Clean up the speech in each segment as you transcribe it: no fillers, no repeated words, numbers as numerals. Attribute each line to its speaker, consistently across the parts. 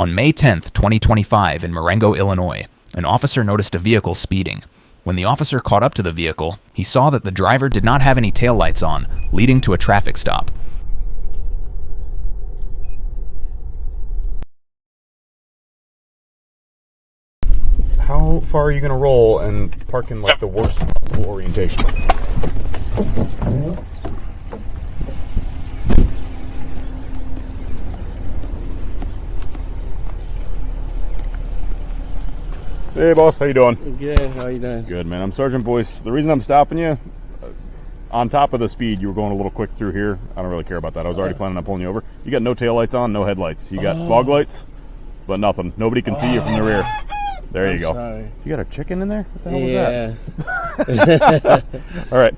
Speaker 1: On May 10, 2025, in Marengo, Illinois, an officer noticed a vehicle speeding. When the officer caught up to the vehicle, he saw that the driver did not have any taillights on, leading to a traffic stop.
Speaker 2: How far are you going to roll and park in like the worst possible orientation? Hey boss, how you doing?
Speaker 3: Good, how you doing?
Speaker 2: Good, man. I'm Sergeant Boyce. The reason I'm stopping you, on top of the speed, you were going a little quick through here. I don't really care about that. I was already planning on pulling you over. You got no taillights on, no headlights. You got fog lights, but nothing. Nobody can see you from the rear. There you go.
Speaker 3: Sorry.
Speaker 2: You got a chicken in there? What the hell was that? All right.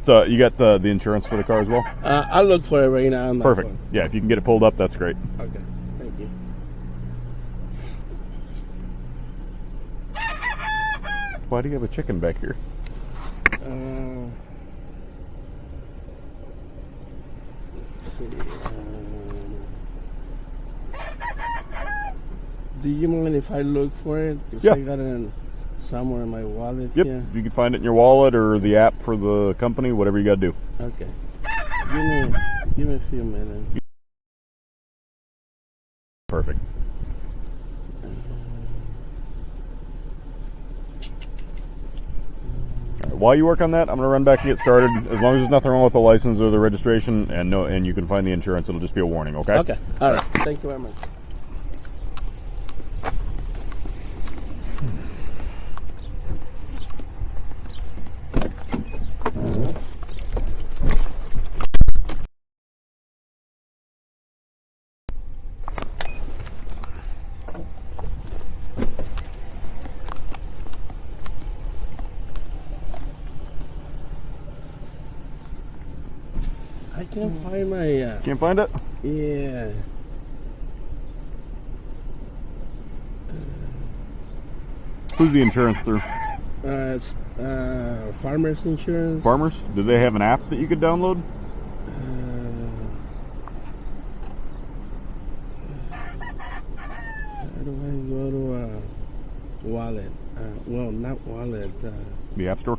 Speaker 2: So you got the insurance for the car as well?
Speaker 3: I'll look for it right now.
Speaker 2: Perfect. Yeah, if you can get it pulled up, that's great.
Speaker 3: Okay, thank you.
Speaker 2: Why do you have a chicken back here?
Speaker 3: Do you mind if I look for it?
Speaker 2: Yeah.
Speaker 3: I got it somewhere in my wallet.
Speaker 2: Yep.
Speaker 3: Here.
Speaker 2: You can find it in your wallet or the app for the company, whatever you got to do.
Speaker 3: Okay. Give me a few minutes.
Speaker 2: Perfect. All right, while you work on that, I'm going to run back and get started. As long as there's nothing wrong with the license or the registration and you can find the insurance, it'll just be a warning, okay?
Speaker 3: Okay. All right. Thank you very much. I can't find my.
Speaker 2: Can't find it?
Speaker 3: Yeah.
Speaker 2: Who's the insurance through?
Speaker 3: It's farmers insurance.
Speaker 2: Farmers? Do they have an app that you could download?
Speaker 3: How do I go to a wallet? Well, not wallet.
Speaker 2: The App Store?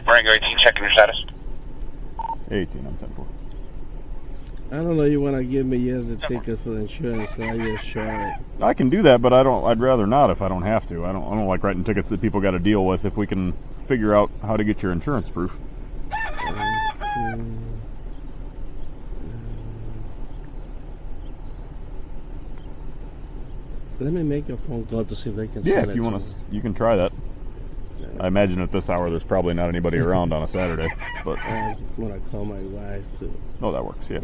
Speaker 4: Marengo 18, checking your status.
Speaker 2: 18, I'm 10-4.
Speaker 3: I don't know. You want to give me the ticket for the insurance, so I just show it.
Speaker 2: I can do that, but I'd rather not if I don't have to. I don't like writing tickets that people got to deal with. If we can figure out how to get your insurance proof.
Speaker 3: Let me make a phone call to see if they can.
Speaker 2: Yeah,
Speaker 3: send
Speaker 2: if you
Speaker 3: it
Speaker 2: want
Speaker 3: to
Speaker 2: to,
Speaker 3: me.
Speaker 2: you can try that. I imagine at this hour there's probably not anybody around on a Saturday, but
Speaker 3: I want to call my wife to.
Speaker 2: oh, that works. Yeah,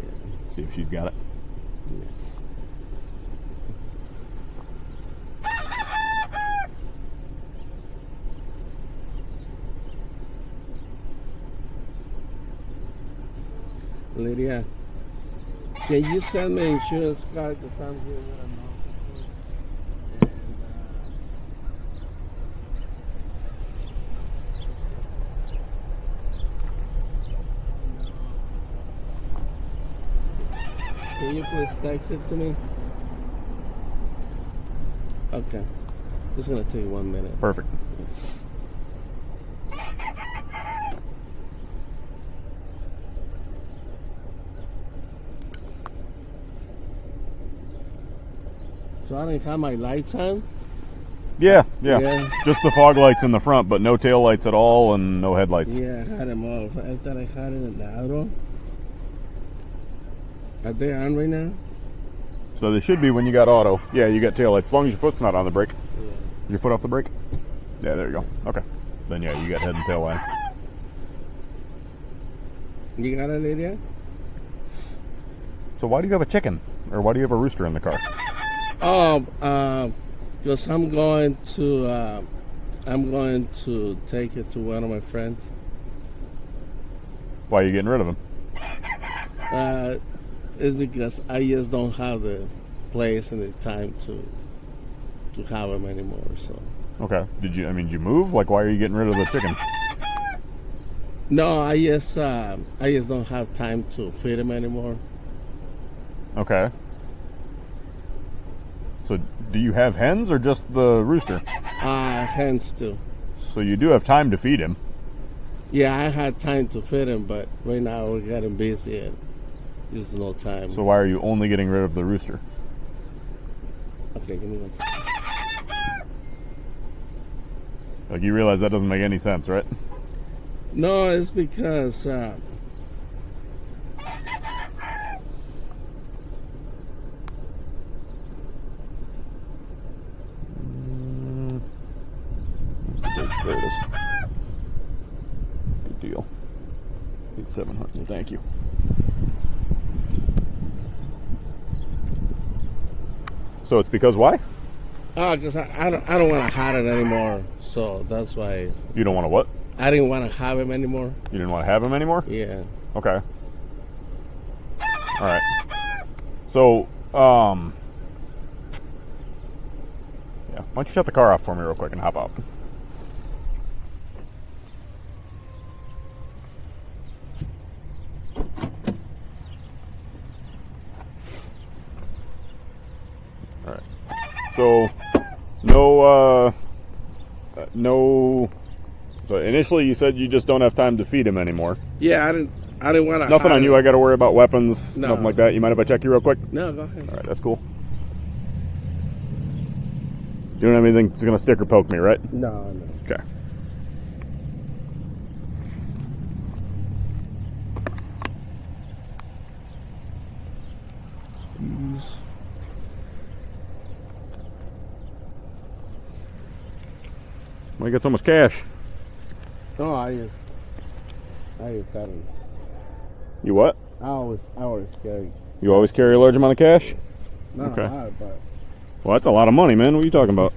Speaker 2: see if she's got it.
Speaker 3: Lydia, can you send me insurance card to something? Can you please text it to me? Okay. It's gonna take 1 minute.
Speaker 2: Perfect.
Speaker 3: So I don't have my lights on?
Speaker 2: Yeah.
Speaker 3: Yeah.
Speaker 2: Just the fog lights in the front, but no tail lights at all and no headlights.
Speaker 3: Yeah, I had them off. I thought I had it in the auto. Are they on right now?
Speaker 2: So they should be when you got auto. Yeah, you got tail lights. As long as your foot's not on the brake.
Speaker 3: Yeah.
Speaker 2: Is your foot off the brake? Yeah, there you go. Okay. Then yeah, you got head and tail line.
Speaker 3: You got it, Lydia?
Speaker 2: So why do you have a chicken? Or why do you have a rooster in the car?
Speaker 3: Oh, because I'm going to take it to one of my friends.
Speaker 2: Why are you getting rid of him?
Speaker 3: It's because I just don't have the place and the time to have them anymore. So
Speaker 2: Okay. Did you move? Like, why are you getting rid of the chicken?
Speaker 3: No, I just don't have time to feed him anymore.
Speaker 2: Okay. So, do you have hens or just the rooster?
Speaker 3: Hens too.
Speaker 2: So you do have time to feed him.
Speaker 3: Yeah, I had time to feed him, but right now we're getting busy and there's no time.
Speaker 2: So why are you only getting rid of the rooster?
Speaker 3: Okay, give me 1 second.
Speaker 2: Like, you realize that doesn't make any sense, right?
Speaker 3: No, it's because
Speaker 2: There it is. Good deal. 8,700. Thank you. So it's because why?
Speaker 3: because I don't want to have it anymore, so that's why.
Speaker 2: You don't want to what?
Speaker 3: I didn't want to have him anymore.
Speaker 2: You didn't want to have him anymore?
Speaker 3: Yeah.
Speaker 2: Okay. All right. So, yeah. Why don't you shut the car off for me real quick and hop out? All right. So, no. So initially you said you just don't have time to feed him anymore.
Speaker 3: Yeah, I didn't want to.
Speaker 2: Nothing on you. I got to worry about weapons,
Speaker 3: No.
Speaker 2: nothing like that. You mind if I check you real quick?
Speaker 3: No, go ahead.
Speaker 2: All right, that's cool. You don't have anything that's gonna stick or poke me, right?
Speaker 3: No.
Speaker 2: Okay. Why you got so much cash?
Speaker 3: No, I just got him.
Speaker 2: You what?
Speaker 3: I always carry.
Speaker 2: You always carry a large amount of cash?
Speaker 3: Not
Speaker 2: Okay.
Speaker 3: a lot, but
Speaker 2: Well, that's a lot of money, man. What are you talking about?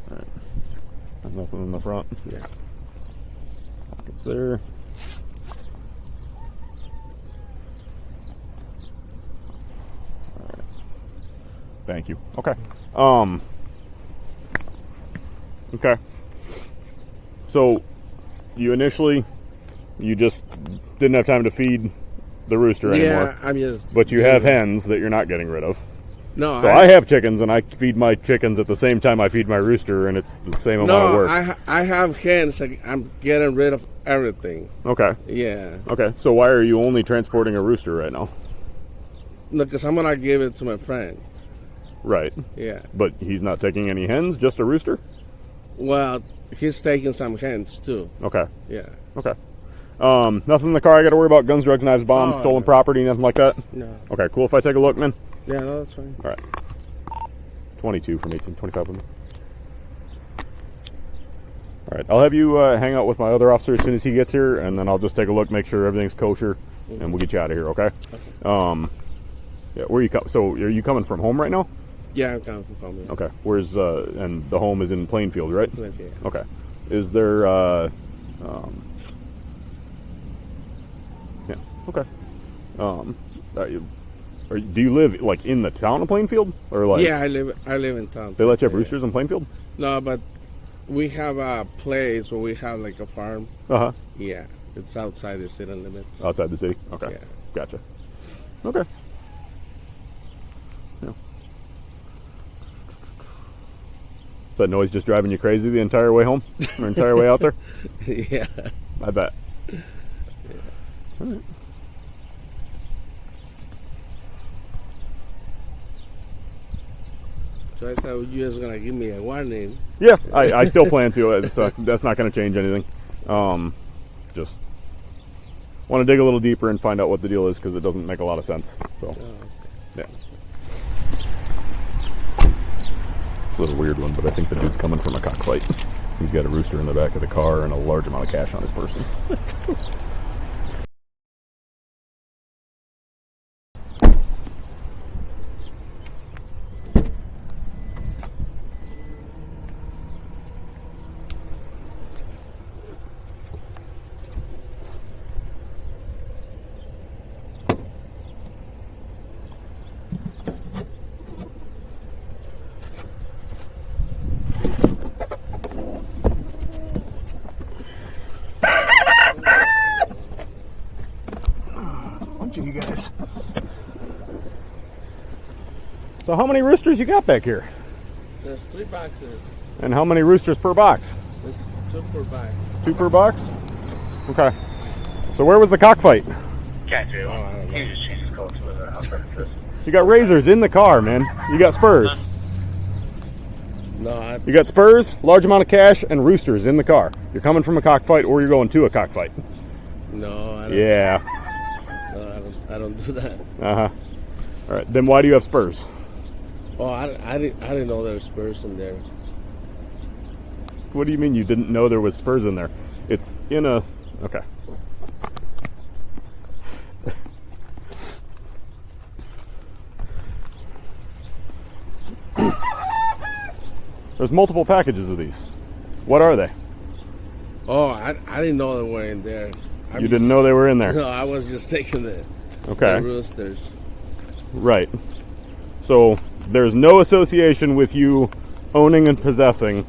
Speaker 2: Alright. There's nothing in the front.
Speaker 3: yeah.
Speaker 2: Pockets there. Alright. Thank you. Okay. Okay. So, you just didn't have time to feed the rooster anymore.
Speaker 3: Yeah, I'm just.
Speaker 2: But you have hens that you're not getting rid of.
Speaker 3: No,
Speaker 2: So I have chickens, and I feed my chickens at the same time I feed my rooster, and it's the same amount of
Speaker 3: No,
Speaker 2: work.
Speaker 3: I have hens. I'm getting rid of everything.
Speaker 2: Okay.
Speaker 3: Yeah.
Speaker 2: Okay. So why are you only transporting a rooster right now?
Speaker 3: No, because I'm gonna give it to my friend.
Speaker 2: Right.
Speaker 3: Yeah.
Speaker 2: But he's not taking any hens, just a rooster?
Speaker 3: Well, he's taking some hens too.
Speaker 2: Okay.
Speaker 3: Yeah.
Speaker 2: Okay. Nothing in the car I got to worry about? Guns, drugs, knives, bombs,
Speaker 3: Oh,
Speaker 2: stolen
Speaker 3: no.
Speaker 2: property, nothing like that?
Speaker 3: No.
Speaker 2: Okay, cool. If I take a look, man?
Speaker 3: Yeah, no, that's fine.
Speaker 2: All right. 22 from 18, 25 from me. All right. I'll have you hang out with my other officer as soon as he gets here, and then I'll just take a look, make sure everything's kosher, and we'll get you out of here, okay? Yeah, where are you so are you coming from home right now?
Speaker 3: Yeah, I'm coming from home.
Speaker 2: Okay. Where's, and the home is in Plainfield, right?
Speaker 3: Yeah.
Speaker 2: Okay. Is there, yeah, okay. Do you live, like, in the town of Plainfield? Or, like,
Speaker 3: Yeah, I live in town.
Speaker 2: they let you have roosters in Plainfield?
Speaker 3: No, but we have a place where we have like a farm.
Speaker 2: Uh-huh.
Speaker 3: Yeah, it's outside the city limits.
Speaker 2: Outside the city? Okay.
Speaker 3: Yeah.
Speaker 2: Gotcha. Okay. Yeah. Is that noise just driving you crazy the entire way home? Or entire way out there?
Speaker 3: Yeah.
Speaker 2: I bet. All right.
Speaker 3: So I thought you was gonna give me a warning.
Speaker 2: Yeah, I still plan to. It's, that's not going to change anything. Just want to dig a little deeper and find out what the deal is because it doesn't make a lot of sense. So, yeah. It's a little weird one, but I think the dude's coming from a cockfight. He's got a rooster in the back of the car and a large amount of cash on his person. So how many roosters you got back here?
Speaker 3: There's 3 boxes.
Speaker 2: And how many roosters per box?
Speaker 3: There's 2 per box.
Speaker 2: 2 per box? Okay. So where was the cockfight?
Speaker 4: Can't do.
Speaker 3: Oh, I don't know.
Speaker 4: He just changes code to the house.
Speaker 2: You got razors in the car, man. You got spurs.
Speaker 3: No,
Speaker 2: You got spurs, large amount of cash, and roosters in the car. You're coming from a cockfight or you're going to a cockfight.
Speaker 3: no, I don't.
Speaker 2: Yeah.
Speaker 3: No, I don't do that.
Speaker 2: Uh-huh. All right. Then why do you have spurs?
Speaker 3: Oh, I didn't know there was spurs in there.
Speaker 2: What do you mean you didn't know there was spurs in there? It's in a... Okay. There's multiple packages of these. What are they?
Speaker 3: Oh, I didn't know they were in there.
Speaker 2: You didn't know they were in there?
Speaker 3: No, I was just taking the
Speaker 2: Okay.
Speaker 3: roosters.
Speaker 2: Right. So there's no association with you owning and possessing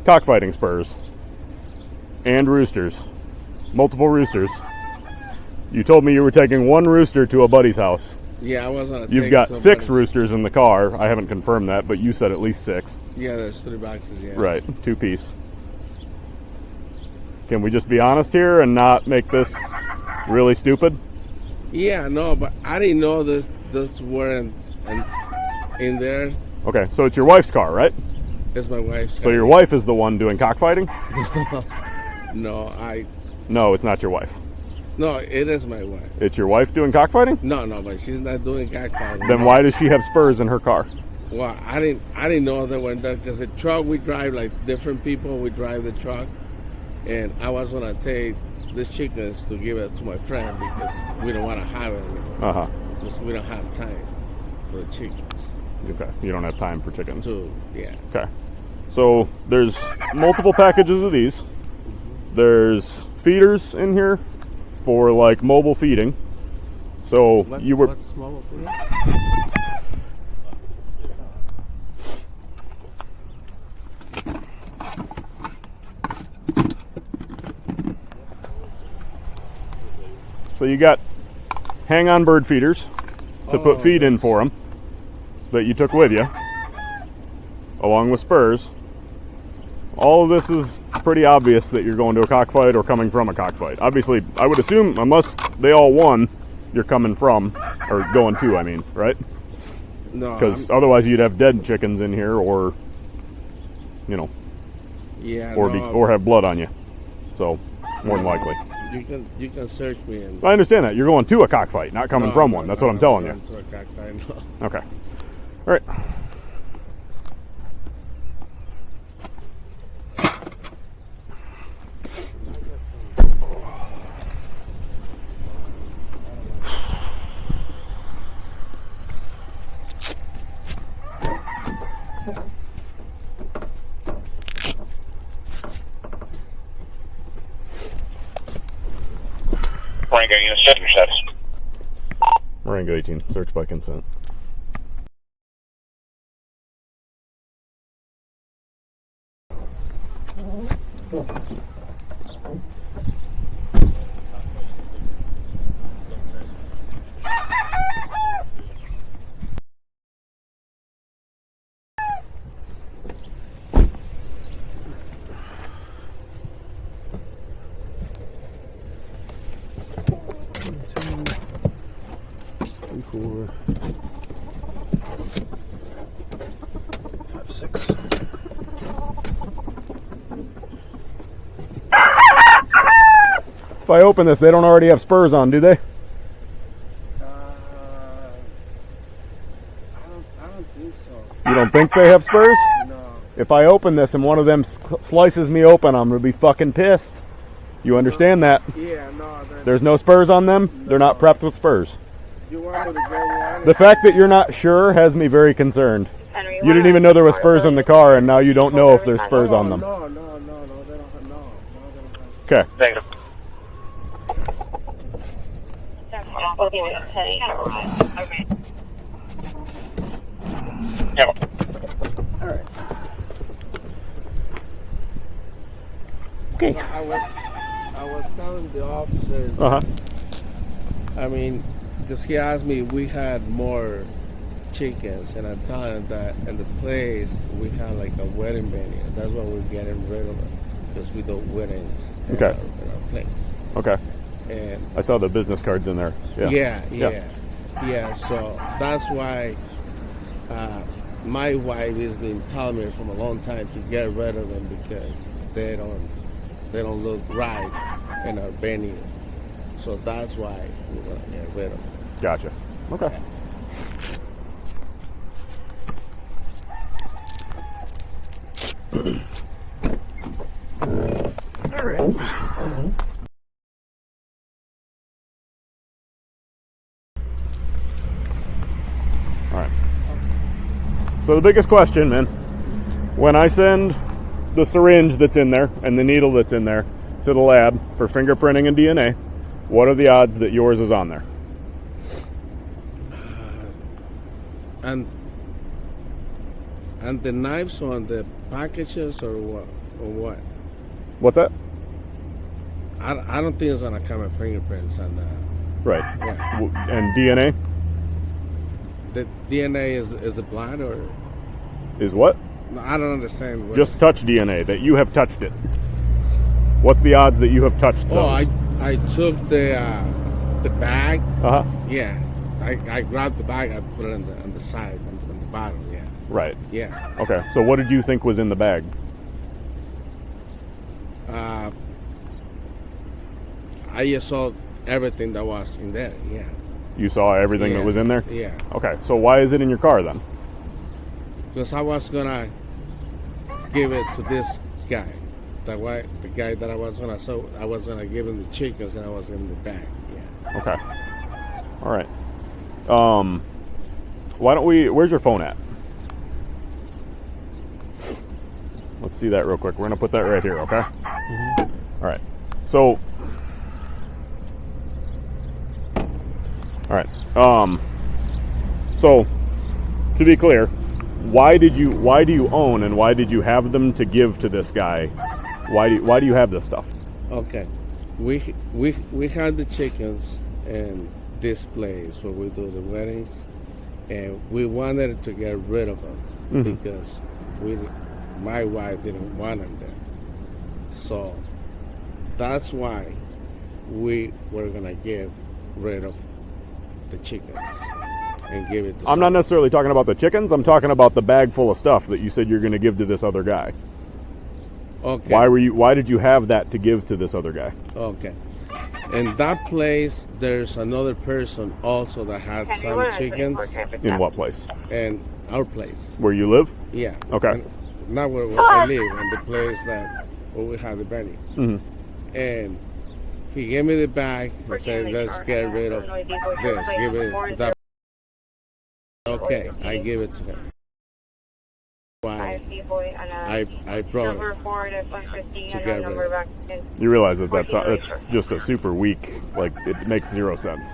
Speaker 2: cockfighting spurs and roosters. Multiple roosters. You told me you were taking 1 rooster to a buddy's house.
Speaker 3: Yeah, I was on a
Speaker 2: You've got 6 roosters in the car. I haven't confirmed that, but you said at least 6.
Speaker 3: Yeah, there's 3 boxes, yeah.
Speaker 2: Right, 2 piece. Can we just be honest here and not make this really stupid?
Speaker 3: Yeah, no, but I didn't know those were in there.
Speaker 2: Okay, so it's your wife's car, right?
Speaker 3: It's my wife's
Speaker 2: So
Speaker 3: car.
Speaker 2: your wife is the one doing cockfighting?
Speaker 3: No,
Speaker 2: No, it's not your wife.
Speaker 3: No, it is my wife.
Speaker 2: It's your wife doing cockfighting?
Speaker 3: No, but she's not doing cockfighting.
Speaker 2: Then why does she have spurs in her car?
Speaker 3: Well, I didn't know they were in there because the truck we drive, like different people, we drive the truck, and I was gonna take these chickens to give it to my friend because we don't want to have it anymore.
Speaker 2: Uh-huh.
Speaker 3: Because we don't have time for the chickens.
Speaker 2: Okay, you don't have time for chickens.
Speaker 3: So yeah.
Speaker 2: Okay. So there's multiple packages of these. There's feeders in here for like mobile feeding. So you were...
Speaker 3: What's small for you?
Speaker 2: So you got hang-on bird feeders to put feed in for them that you took with you, along with spurs. All of this is pretty obvious that you're going to a cockfight or coming from a cockfight. Obviously, I would assume, unless they all won, you're coming from, or going to, I mean, right?
Speaker 3: No.
Speaker 2: Because otherwise you'd have dead chickens in here or, you know,
Speaker 3: Yeah.
Speaker 2: or have blood on you. So, more than likely.
Speaker 3: You can search me and.
Speaker 2: I understand that. You're going to a cockfight, not coming from one. That's what I'm telling you.
Speaker 3: To a cockfight, no.
Speaker 2: Okay. All right.
Speaker 4: Marengo, unit check your status.
Speaker 2: Marengo 18. Search by consent. Four, 5, 6. If I open this, they don't already have spurs on, do they?
Speaker 3: I don't think so.
Speaker 2: You don't think they have spurs?
Speaker 3: No.
Speaker 2: If I open this and one of them slices me open, I'm going to be fucking pissed. You understand that?
Speaker 3: Yeah, no.
Speaker 2: There's no spurs on them? They're not prepped with spurs.
Speaker 3: You want me to go one?
Speaker 2: The fact that you're not sure has me very concerned.
Speaker 5: Henry,
Speaker 2: You didn't even know there was spurs in the car, and now you don't know if there's spurs on them.
Speaker 3: No, they don't have. No, they don't have.
Speaker 2: Okay.
Speaker 4: Negative.
Speaker 5: Okay.
Speaker 4: Yeah.
Speaker 2: Okay.
Speaker 3: I was telling the officer.
Speaker 2: Uh-huh.
Speaker 3: I mean, because he asked me if we had more chickens, and I tell him that in the place we have like a wedding venue. That's why we're getting rid of it, because we do weddings in,
Speaker 2: Okay.
Speaker 3: in our place.
Speaker 2: Okay.
Speaker 3: And
Speaker 2: I saw the business cards in there.
Speaker 3: Yeah. So that's why my wife has been telling me from a long time to get rid of them, because they don't look right in our venue. So that's why we're gonna get rid of them.
Speaker 2: Gotcha. Okay. All right. All right. So the biggest question, man, when I send the syringe that's in there and the needle that's in there to the lab for fingerprinting and DNA, what are the odds that yours is on there?
Speaker 3: And the knives on the packages or what?
Speaker 2: What's that?
Speaker 3: I don't think it's gonna come with fingerprints on that.
Speaker 2: Right.
Speaker 3: Yeah.
Speaker 2: And DNA
Speaker 3: The DNA is the blood, or
Speaker 2: is what?
Speaker 3: I don't understand. What
Speaker 2: Just touch DNA, that you have touched it. What's the odds that you have touched those?
Speaker 3: Oh, I took the bag.
Speaker 2: Uh-huh.
Speaker 3: Yeah, I grabbed the bag. I put it on the side, on the bottom. Yeah.
Speaker 2: Right.
Speaker 3: Yeah.
Speaker 2: Okay. So what did you think was in the bag?
Speaker 3: I just saw everything that was in there. Yeah.
Speaker 2: You saw everything that was in there?
Speaker 3: Yeah.
Speaker 2: Okay. So why is it in your car then?
Speaker 3: Because I was gonna give it to this guy, the guy that I was gonna give him the chickens, and I was in the bag. Yeah.
Speaker 2: Okay. All right. Why don't we? Where's your phone at? Let's see that real quick. We're gonna put that right here. Okay. All right. So. All right. So, to be clear, why do you own and why did you have them to give to this guy? Why do you have this stuff?
Speaker 3: Okay, we had the chickens in this place where we do the weddings, and we wanted to get rid of them because my wife didn't want them there. So that's why we were gonna get rid of the chickens and give it to
Speaker 2: I'm not necessarily talking about the chickens. I'm talking about the bag full of stuff that you said you're going to give to this other guy.
Speaker 3: Okay.
Speaker 2: Why did you have that to give to this other guy?
Speaker 3: Okay. In that place, there's another person also that had some chickens.
Speaker 2: In what place?
Speaker 3: In our place.
Speaker 2: Where you live?
Speaker 3: Yeah.
Speaker 2: Okay.
Speaker 3: And not where I live, in the place where we have the venue.
Speaker 2: Mm-hmm.
Speaker 3: And he gave me the bag and said, let's get rid of this. Give it to that. Okay, I give it to him. Why I brought it to get rid of it.
Speaker 2: You realize that's just a super weak, like, it makes zero sense.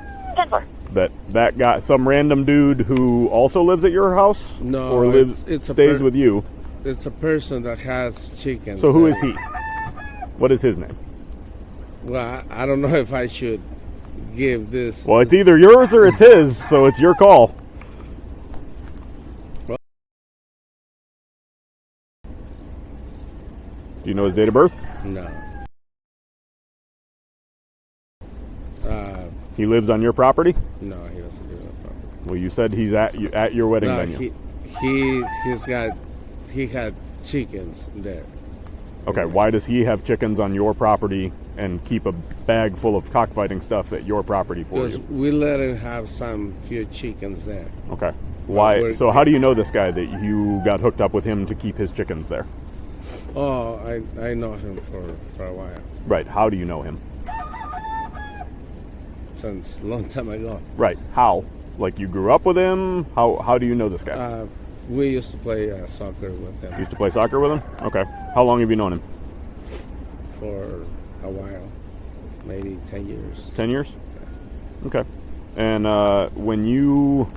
Speaker 2: That guy, some random dude who also lives at your house?
Speaker 3: No,
Speaker 2: or stays with you?
Speaker 3: It's a person that has chickens.
Speaker 2: So who is he? What is his name?
Speaker 3: Well, I don't know if I should give this.
Speaker 2: Well, it's either yours or it's his, so it's your call. Do you know his date of birth?
Speaker 3: No.
Speaker 2: He lives on your property?
Speaker 3: No, he doesn't live on the property.
Speaker 2: Well, you said he's at your wedding venue.
Speaker 3: He had chickens there.
Speaker 2: Okay, why does he have chickens on your property and keep a bag full of cockfighting stuff at your property for
Speaker 3: Because
Speaker 2: you?
Speaker 3: we let him have some few chickens there.
Speaker 2: Okay. Why? So how do you know this guy that you got hooked up with him to keep his chickens there?
Speaker 3: Oh, I know him for a while.
Speaker 2: Right. How do you know him?
Speaker 3: Since a long time ago.
Speaker 2: Right. How? Like you grew up with him? How do you know this guy?
Speaker 3: We used to play soccer with him.
Speaker 2: Used to play soccer with him? Okay. How long have you known him?
Speaker 3: For a while. Maybe 10 years.
Speaker 2: 10 years? Okay. And when you...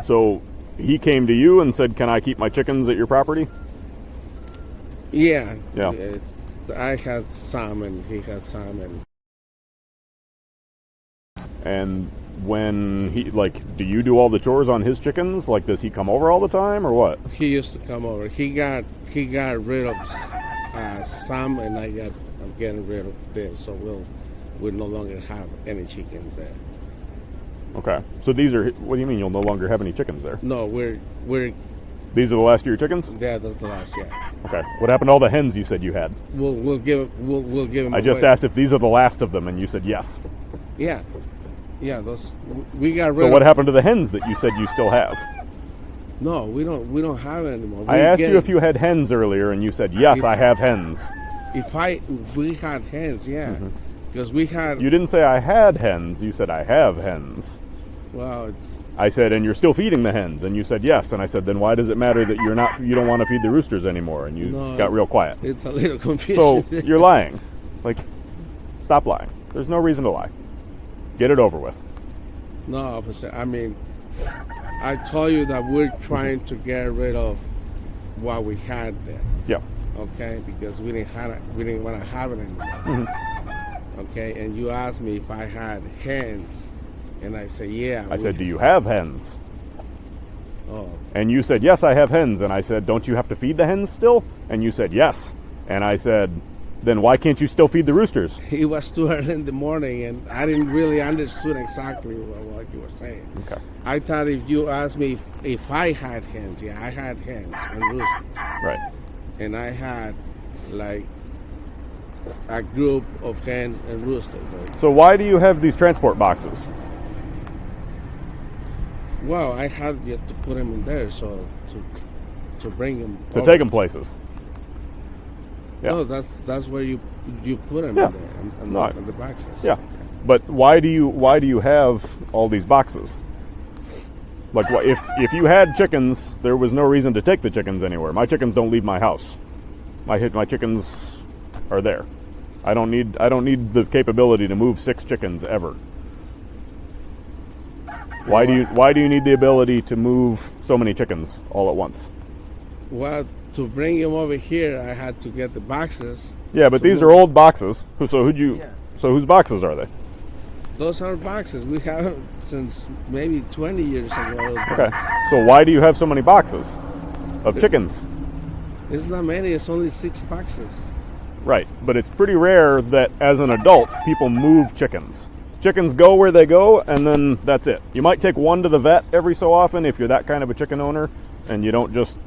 Speaker 2: So he came to you and said, can I keep my chickens at your property?
Speaker 3: Yeah.
Speaker 2: Yeah.
Speaker 3: I had some and he had some.
Speaker 2: And when he, like, do you do all the chores on his chickens? Like, does he come over all the time or what?
Speaker 3: He used to come over. He got rid of some, and I'm getting rid of this, so we'll no longer have any chickens there.
Speaker 2: Okay. So these are, what do you mean you'll no longer have any chickens there?
Speaker 3: No, we're
Speaker 2: These are the last of your chickens?
Speaker 3: yeah, that's the last, yeah.
Speaker 2: Okay. What happened to all the hens you said you had?
Speaker 3: We'll give them.
Speaker 2: I just
Speaker 3: away.
Speaker 2: asked if these are the last of them, and you said yes.
Speaker 3: Yeah, those we got rid.
Speaker 2: So
Speaker 3: of.
Speaker 2: what happened to the hens that you said you still have?
Speaker 3: No, we don't have it anymore.
Speaker 2: I asked you if you had hens earlier, and you said yes, I have hens.
Speaker 3: If we had hens, yeah, because we had.
Speaker 2: You didn't say I had hens. You said I have hens.
Speaker 3: Well, it's.
Speaker 2: I said, and you're still feeding the hens, and you said yes. And I said, then why does it matter that you don't want to feed the roosters anymore? And you got real quiet.
Speaker 3: It's a little confusing.
Speaker 2: So you're lying. Like, stop lying. There's no reason to lie. Get it over with.
Speaker 3: No, officer. I mean, I told you that we're trying to get rid of what we had there.
Speaker 2: Yeah.
Speaker 3: Okay, because we didn't want to have it anymore. Okay, and you asked me if I had hens, and I said, yeah.
Speaker 2: I said, do you have hens?
Speaker 3: Oh.
Speaker 2: And you said, yes, I have hens. And I said, don't you have to feed the hens still? And you said, yes. And I said, then why can't you still feed the roosters?
Speaker 3: It was too early in the morning, and I didn't really understand exactly what you were saying.
Speaker 2: Okay.
Speaker 3: I thought if you asked me if I had hens, yeah, I had hens and roosters.
Speaker 2: Right.
Speaker 3: And I had, like, a group of hens and roosters.
Speaker 2: So why do you have these transport boxes?
Speaker 3: Well, I had yet to put them in there, so to bring them.
Speaker 2: To take them places. Yeah.
Speaker 3: No, that's where you put them
Speaker 2: Yeah.
Speaker 3: in there, in the boxes.
Speaker 2: Yeah. But why do you have all these boxes? Like, if you had chickens, there was no reason to take the chickens anywhere. My chickens don't leave my house. My chickens are there. I don't need the capability to move 6 chickens ever. Why do you need the ability to move so many chickens all at once?
Speaker 3: Well, to bring them over here, I had to get the boxes.
Speaker 2: Yeah, but these are old boxes. So whose boxes are they?
Speaker 3: Those are boxes we have since maybe 20 years ago.
Speaker 2: Okay. So why do you have so many boxes of chickens?
Speaker 3: It's not many. It's only 6 boxes.
Speaker 2: Right, but it's pretty rare that as an adult people move chickens. Chickens go where they go, and then that's it. You might take one to the vet every so often if you're that kind of a chicken owner, and you don't just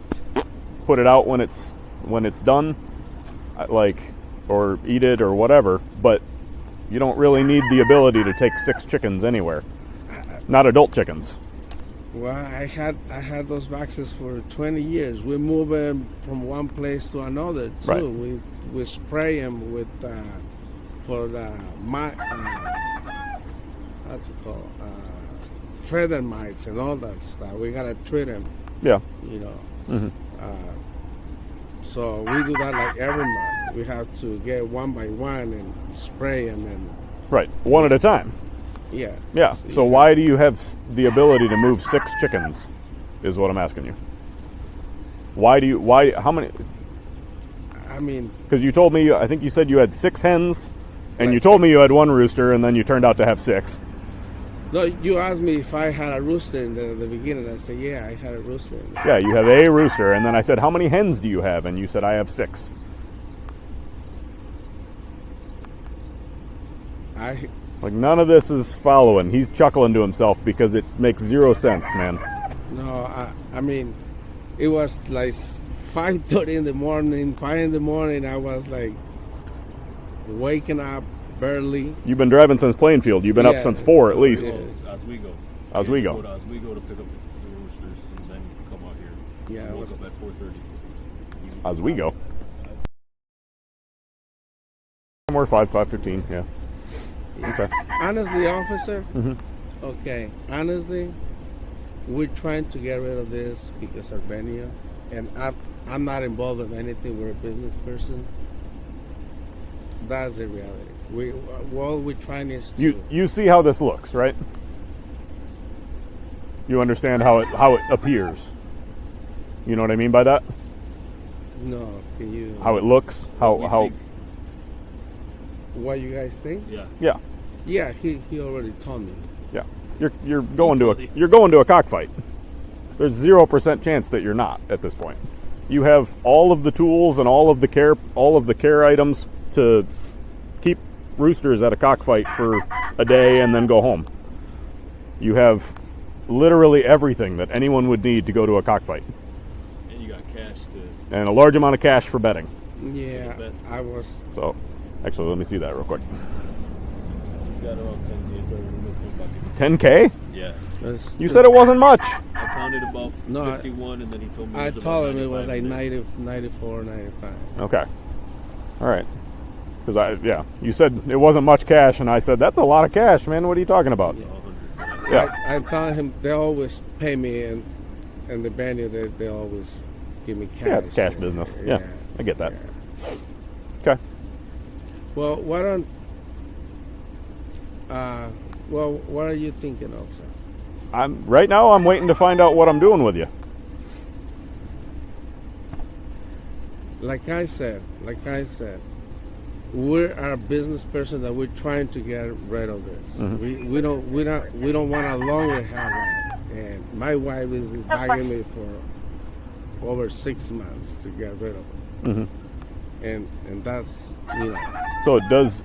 Speaker 2: put it out when it's done, like, or eat it or whatever. But you don't really need the ability to take 6 chickens anywhere. Not adult chickens.
Speaker 3: Well, I had those boxes for 20 years. We move them from one place to another too.
Speaker 2: Right.
Speaker 3: We spray them with for the what's it called? Feather mites and all that stuff. We gotta treat them.
Speaker 2: Yeah.
Speaker 3: You know. So we do that like every month. We have to get one by one and spray them and.
Speaker 2: Right. One at a time.
Speaker 3: Yeah.
Speaker 2: Yeah. So why do you have the ability to move 6 chickens? Is what I'm asking you. How many?
Speaker 3: I mean,
Speaker 2: because you told me, I think you said you had 6 hens, and you told me you had 1 rooster, and then you turned out to have 6.
Speaker 3: no, you asked me if I had a rooster in the beginning. I said, yeah, I had a rooster.
Speaker 2: Yeah, you have a rooster, and then I said, how many hens do you have? And you said, I have 6. Like, none of this is following. He's chuckling to himself because it makes 0 sense, man.
Speaker 3: No, I mean, it was like 5:30 in the morning, 5 in the morning. I was like waking up barely.
Speaker 2: You've been driving since Plainfield. You've been up since 4 at least.
Speaker 3: Yeah.
Speaker 5: Oswego.
Speaker 2: Oswego.
Speaker 5: Go to Oswego to pick up the roosters and then come out here.
Speaker 3: Yeah,
Speaker 5: I woke up at 4:30.
Speaker 2: Oswego. Somewhere 5:15. Yeah. Okay.
Speaker 3: Honestly, officer. Okay. Honestly, we're trying to get rid of this because of venue, and I'm not involved in anything. We're a business person. That's the reality. All we're trying is to.
Speaker 2: You see how this looks, right? You understand how it appears. You know what I mean by that?
Speaker 3: No, can you?
Speaker 2: How it looks, how.
Speaker 3: What you guys think?
Speaker 5: Yeah.
Speaker 2: Yeah.
Speaker 3: Yeah, he already told me.
Speaker 2: Yeah. you're going to a cockfight. There's 0% chance that you're not at this point. You have all of the tools and all of the care items to keep roosters at a cockfight for a day and then go home. You have literally everything that anyone would need to go to a cockfight.
Speaker 5: And you got cash to.
Speaker 2: And a large amount of cash for betting.
Speaker 3: Yeah, I was.
Speaker 2: So, actually, let me see that real quick.
Speaker 5: You got around 10K.
Speaker 2: 10K?
Speaker 5: Yeah.
Speaker 2: You said it wasn't much.
Speaker 5: I counted about
Speaker 3: No,
Speaker 5: 51, and then he told me.
Speaker 3: I told him it was like
Speaker 5: 90.
Speaker 3: 94, 95.
Speaker 2: Okay. All right. Because you said it wasn't much cash, and I said, that's a lot of cash, man. What are you talking about? Yeah.
Speaker 3: I told him they always pay me, and the venue they always give me cash.
Speaker 2: Yeah, it's cash business. Yeah, I get that.
Speaker 3: Yeah.
Speaker 2: Okay.
Speaker 3: Well, why don't? What are you thinking of, sir?
Speaker 2: Right now I'm waiting to find out what I'm doing with you.
Speaker 3: Like I said, we're a business person that we're trying to get rid of this.
Speaker 2: Mm-hmm.
Speaker 3: We don't want to longer have that. And my wife is begging me for over 6 months to get rid of it.
Speaker 2: Mm-hmm.
Speaker 3: And that's
Speaker 2: So it does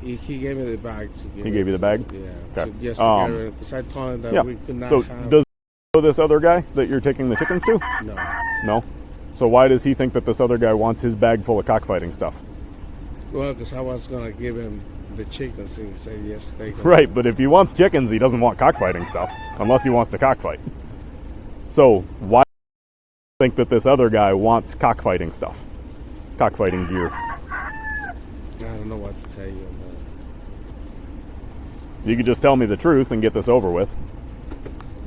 Speaker 3: he gave me the bag to give.
Speaker 2: He gave you the bag?
Speaker 3: Yeah.
Speaker 2: Okay.
Speaker 3: So just to get rid of it, because I told him that we could not
Speaker 2: So
Speaker 3: have.
Speaker 2: does this other guy that you're taking the chickens to?
Speaker 3: No.
Speaker 2: No. So why does he think that this other guy wants his bag full of cockfighting stuff?
Speaker 3: Well, because I was gonna give him the chickens, and he said yes, they can.
Speaker 2: Right, but if he wants chickens, he doesn't want cockfighting stuff, unless he wants to cockfight. So why do you think that this other guy wants cockfighting stuff? Cockfighting gear.
Speaker 3: I don't know what to tell you on
Speaker 2: You could just tell me the truth and get this over with.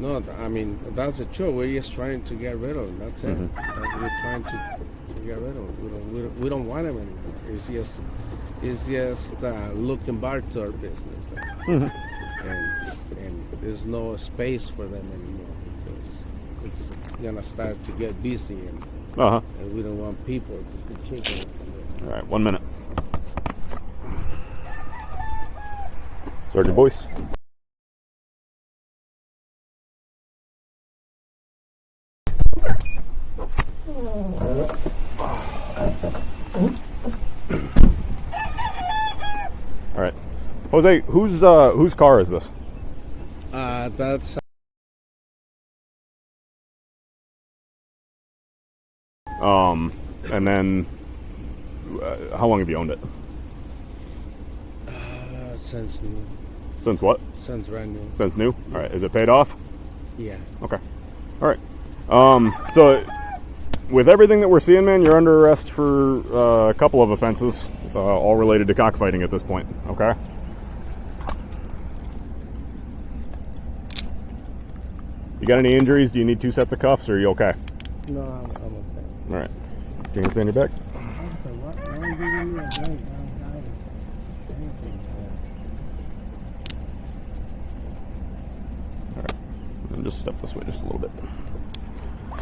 Speaker 3: that. No, I mean, that's the truth. We're just trying to get rid of him. That's it. We're trying to get rid of him. We don't want him anymore. It's just looking back to our business. And there's no space for them anymore because it's gonna start to get busy and we don't want people to be chickens.
Speaker 2: All right, 1 minute. Sergeant Boyce. All right, Jose. Whose car is this?
Speaker 3: That's
Speaker 2: And then how long have you owned it?
Speaker 3: since new.
Speaker 2: Since what?
Speaker 3: Since brand new.
Speaker 2: Since new. All right. Is it paid off?
Speaker 3: Yeah.
Speaker 2: Okay. All right. So with everything that we're seeing, man, you're under arrest for a couple of offenses, all related to cockfighting at this point. Okay. You got any injuries? Do you need 2 sets of cuffs, or are you okay?
Speaker 3: No, I'm okay.
Speaker 2: All right. James, bend your back. All right. And just step this way just a little bit.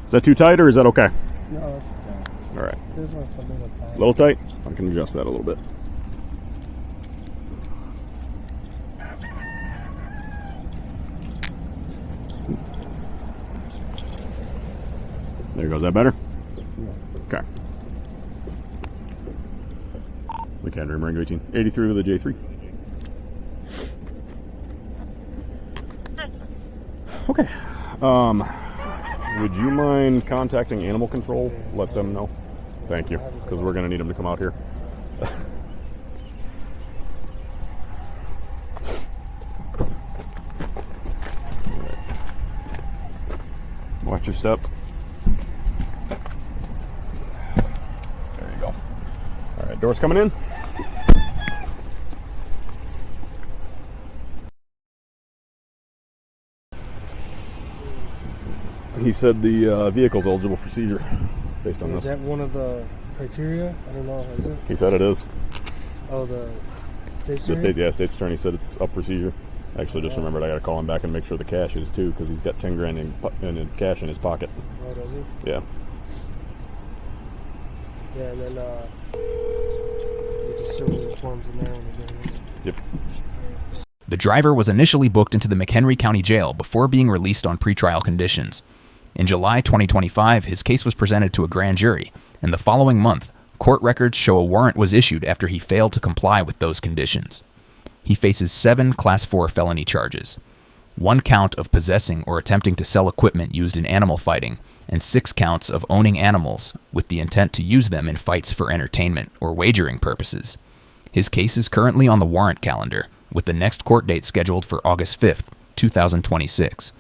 Speaker 2: Is that too tight, or is that okay?
Speaker 3: No, that's okay.
Speaker 2: All right.
Speaker 3: This one's a little tight.
Speaker 2: A little tight? I can adjust that a little bit. There you go. Is that better?
Speaker 3: Yeah.
Speaker 2: Okay. McHenry, Marengo 18. 83 with a J3. Okay. Would you mind contacting animal control? Let them know. Thank you, because we're going to need them to come out here. Watch your step. There you go. All right, doors coming in. He said the vehicle's eligible for seizure based on
Speaker 6: Is
Speaker 2: this.
Speaker 6: that one of the criteria? I don't know. Is it?
Speaker 2: He said it is.
Speaker 6: Oh, the state
Speaker 2: The
Speaker 6: attorney?
Speaker 2: state's attorney said it's up for seizure. I actually just remembered I got to call him back and make sure the cash is too, because he's got 10 grand in cash in his pocket.
Speaker 6: Oh, does he?
Speaker 2: Yeah.
Speaker 6: Yeah, and then you just register forms in there when they get in.
Speaker 2: Yep.
Speaker 1: The driver was initially booked into the McHenry County Jail before being released on pretrial conditions. In July 2025, his case was presented to a grand jury, and the following month, court records show a warrant was issued after he failed to comply with those conditions. He faces 7 Class 4 felony charges, 1 count of possessing or attempting to sell equipment used in animal fighting, and 6 counts of owning animals with the intent to use them in fights for entertainment or wagering purposes. His case is currently on the warrant calendar, with the next court date scheduled for August 5th, 2026.